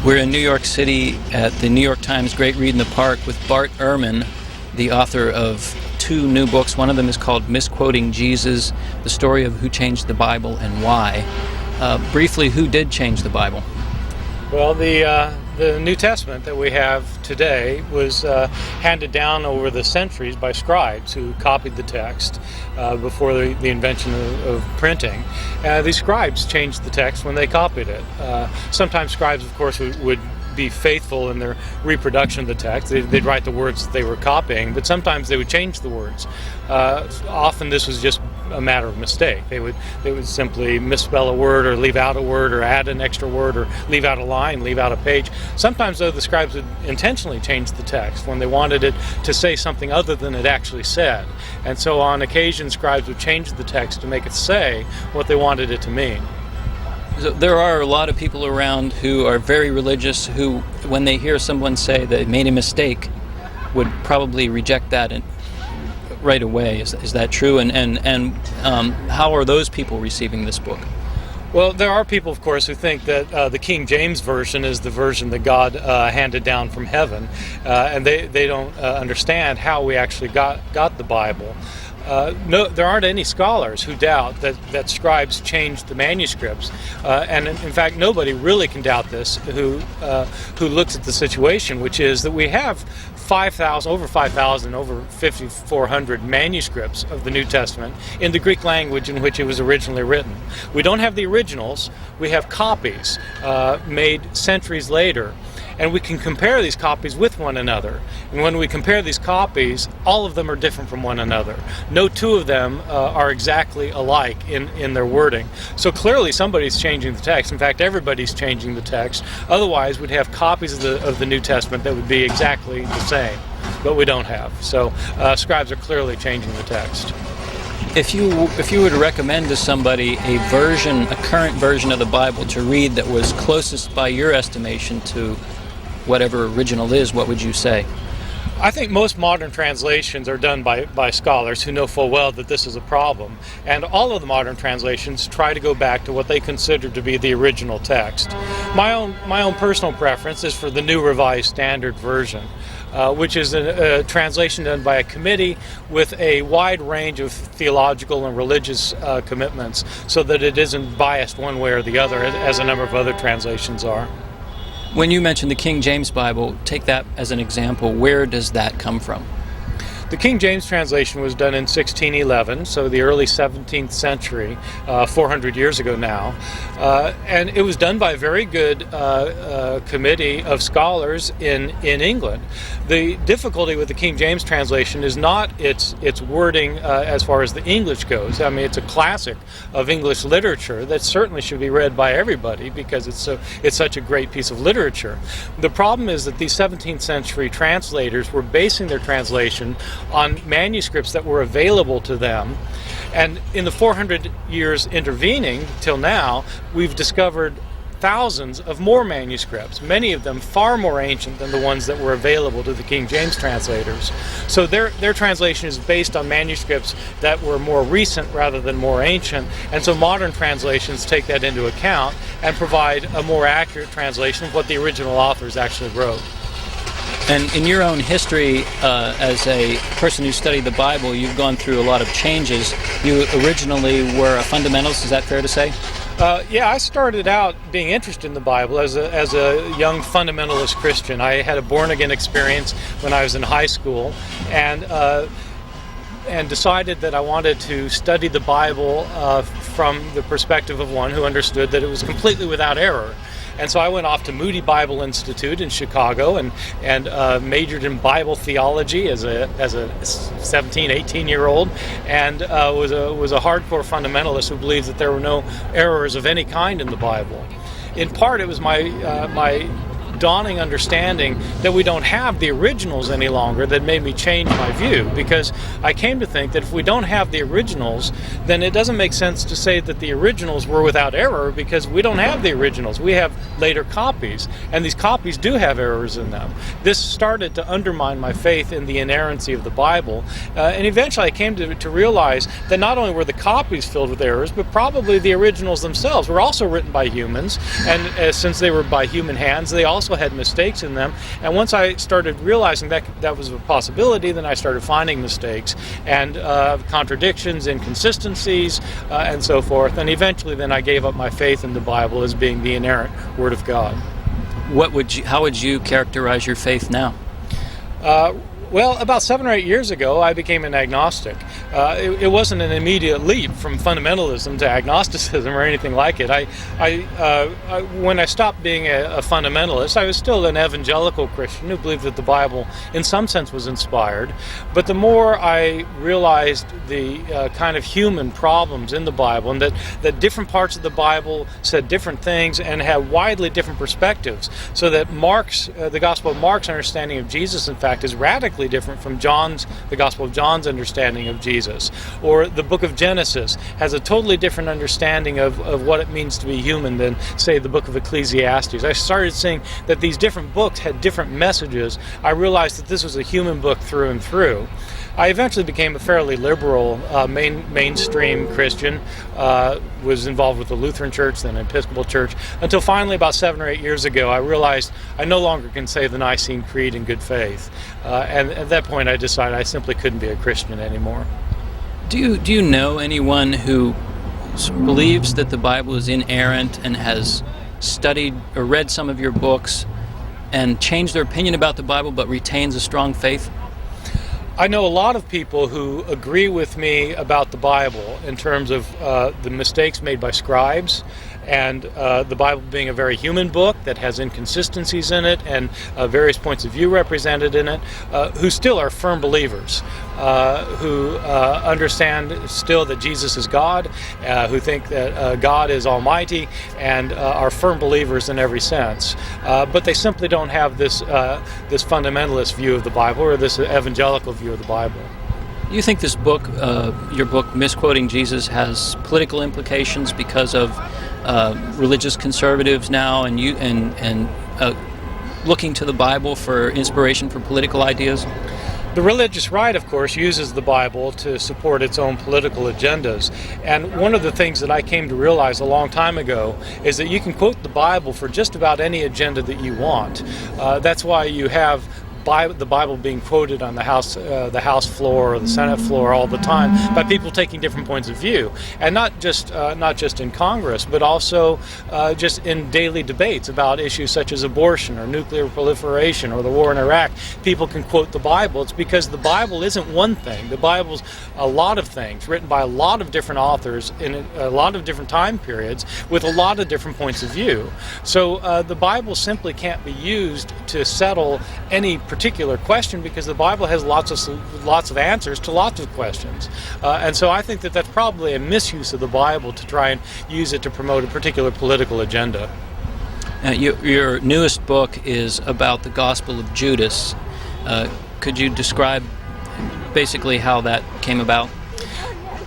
We're in New York City at the New York Times Great Read in the Park with Bart Ehrman, the author of 2 new books. One of them is called Misquoting Jesus, the story of who changed the Bible and why. Briefly, who did change the Bible? Well, the New Testament that we have today was handed down over the centuries by scribes who copied the text before the invention of printing. These scribes changed the text when they copied it. Sometimes scribes, of course, would be faithful in their reproduction of the text. They'd write the words that they were copying, but sometimes they would change the words. Often this was just a matter of mistake. They would simply misspell a word or leave out a word or add an extra word or leave out a line, leave out a page. Sometimes, though, the scribes would intentionally change the text when they wanted it to say something other than it actually said. And so on occasion, scribes would change the text to make it say what they wanted it to mean. So there are a lot of people around who are very religious who, when they hear someone say they made a mistake, would probably reject that right away. Is that true? And how are those people receiving this book? Well, there are people, of course, who think that the King-James-Version is the version that God handed down from heaven, and they don't understand how we actually got the Bible. No, there aren't any scholars who doubt that scribes changed the manuscripts, and in fact, nobody really can doubt this who looks at the situation, which is that we have over 5,000, over 5,400 manuscripts of the New Testament in the Greek language in which it was originally written. We don't have the originals, we have copies made centuries later. And we can compare these copies with one another. And when we compare these copies, all of them are different from one another. No 2 of them are exactly alike in their wording. So clearly somebody's changing the text. In fact, everybody's changing the text. Otherwise, we'd have copies of the New Testament that would be exactly the same. But we don't have. So scribes are clearly changing the text. If you were to recommend to somebody a current version of the Bible to read that was closest by your estimation to whatever original is, what would you say? I think most modern translations are done by scholars who know full well that this is a problem. And all of the modern translations try to go back to what they consider to be the original text. My own personal preference is for the New Revised Standard Version, which is a translation done by a committee with a wide range of theological and religious commitments so that it isn't biased one way or the other, as a number of other translations are. When you mentioned the King James Bible, take that as an example. Where does that come from? The King James translation was done in 1611, so the early 17th century, 400 years ago now. And it was done by a very good committee of scholars in England. The difficulty with the King James translation is not its wording as far as the English goes. I mean, it's a classic of English literature that certainly should be read by everybody because it's such a great piece of literature. The problem is that these 17th century translators were basing their translation on manuscripts that were available to them. And in the 400 years intervening till now, we've discovered thousands of more manuscripts, many of them far more ancient than the ones that were available to the King James translators. So their translation is based on manuscripts that were more recent rather than more ancient, and so modern translations take that into account and provide a more accurate translation of what the original authors actually wrote. And in your own history, as a person who studied the Bible, you've gone through a lot of changes. You originally were a fundamentalist, is that fair to say? Yeah, I started out being interested in the Bible as a young fundamentalist Christian. I had a born-again experience when I was in high school, and decided that I wanted to study the Bible from the perspective of one who understood that it was completely without error. And so I went off to Moody Bible Institute in Chicago and majored in Bible theology as a 17, 18-year-old, and was a hardcore fundamentalist who believed that there were no errors of any kind in the Bible. In part, it was my dawning understanding that we don't have the originals any longer that made me change my view, because I came to think that if we don't have the originals, then it doesn't make sense to say that the originals were without error, because we don't have the originals. We have later copies, and these copies do have errors in them. This started to undermine my faith in the inerrancy of the Bible, and eventually I came to realize that not only were the copies filled with errors, but probably the originals themselves were also written by humans, and since they were by human hands, they also had mistakes in them. And once I started realizing that was a possibility, then I started finding mistakes and contradictions, inconsistencies, and so forth. And eventually then I gave up my faith in the Bible as being the inerrant Word of God. How would you characterize your faith now? Well, about 7 or 8 years ago, I became an agnostic. It wasn't an immediate leap from fundamentalism to agnosticism or anything like it. When I stopped being a fundamentalist, I was still an evangelical Christian who believed that the Bible, in some sense, was inspired. But the more I realized the kind of human problems in the Bible, and that different parts of the Bible said different things and had widely different perspectives, so that the Gospel of Mark's understanding of Jesus, in fact, is radically different from the Gospel of John's understanding of Jesus. Or the book of Genesis has a totally different understanding of what it means to be human than, say, the book of Ecclesiastes. I started seeing that these different books had different messages. I realized that this was a human book through and through. I eventually became a fairly liberal, mainstream Christian, was involved with the Lutheran Church, then an Episcopal Church, until finally about 7 or 8 years ago I realized I no longer can say the Nicene Creed in good faith. And at that point I decided I simply couldn't be a Christian anymore. Do you know anyone who believes that the Bible is inerrant and has studied or read some of your books and changed their opinion about the Bible but retains a strong faith? I know a lot of people who agree with me about the Bible in terms of the mistakes made by scribes, and the Bible being a very human book that has inconsistencies in it and various points of view represented in it, who still are firm believers, who understand still that Jesus is God, who think that God is almighty, and are firm believers in every sense. But they simply don't have this fundamentalist view of the Bible or this evangelical view of the Bible. Do you think this book, your book, Misquoting Jesus, has political implications because of religious conservatives now and looking to the Bible for inspiration for political ideas? The religious right, of course, uses the Bible to support its own political agendas. And one of the things that I came to realize a long time ago is that you can quote the Bible for just about any agenda that you want. That's why you have the Bible being quoted on the House floor or the Senate floor all the time by people taking different points of view, and not just in Congress, but also just in daily debates about issues such as abortion or nuclear proliferation or the war in Iraq. People can quote the Bible. It's because the Bible isn't one thing. The Bible's a lot of things written by a lot of different authors in a lot of different time periods with a lot of different points of view. So the Bible simply can't be used to settle any particular question, because the Bible has lots of answers to lots of questions, and so I think that that's probably a misuse of the Bible to try and use it to promote a particular political agenda. Your newest book is about the Gospel of Judas. Could you describe basically how that came about?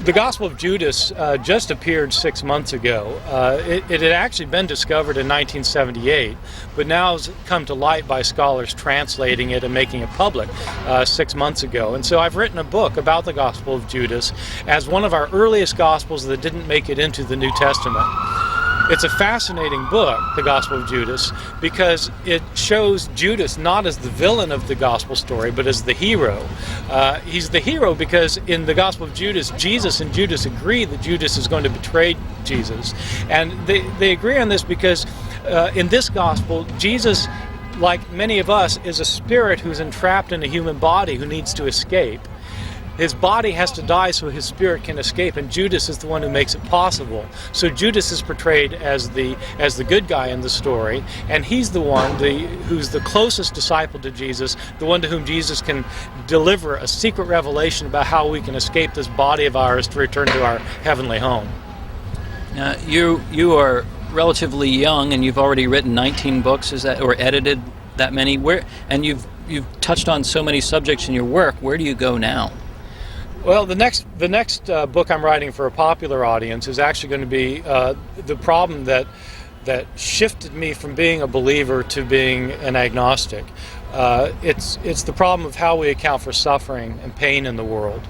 The Gospel of Judas just appeared 6 months ago. It had actually been discovered in 1978, but now has come to light by scholars translating it and making it public 6 months ago. And so I've written a book about the Gospel of Judas as one of our earliest Gospels that didn't make it into the New Testament. It's a fascinating book, the Gospel of Judas, because it shows Judas not as the villain of the gospel story, but as the hero. He's the hero because in the Gospel of Judas, Jesus and Judas agree that Judas is going to betray Jesus. And they agree on this because in this gospel, Jesus, like many of us, is a spirit who's entrapped in a human body who needs to escape. His body has to die so his spirit can escape, and Judas is the one who makes it possible. So Judas is portrayed as the good guy in the story, and he's the one who's the closest disciple to Jesus, the one to whom Jesus can deliver a secret revelation about how we can escape this body of ours to return to our heavenly home. You are relatively young, and you've already written 19 books, is that, or edited that many? And you've touched on so many subjects in your work. Where do you go now? Well, the next book I'm writing for a popular audience is actually going to be the problem that shifted me from being a believer to being an agnostic. It's the problem of how we account for suffering and pain in the world.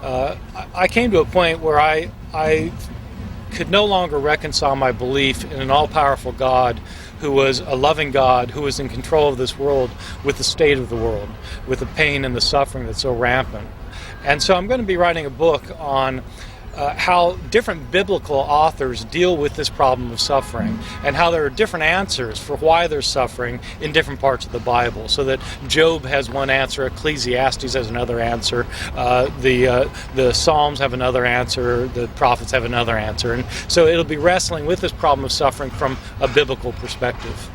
I came to a point where I could no longer reconcile my belief in an all-powerful God who was a loving God who was in control of this world with the state of the world, with the pain and the suffering that's so rampant. And so I'm going to be writing a book on how different biblical authors deal with this problem of suffering, and how there are different answers for why there's suffering in different parts of the Bible, so that Job has one answer, Ecclesiastes has another answer, the Psalms have another answer, the prophets have another answer, and so it'll be wrestling with this problem of suffering from a biblical perspective.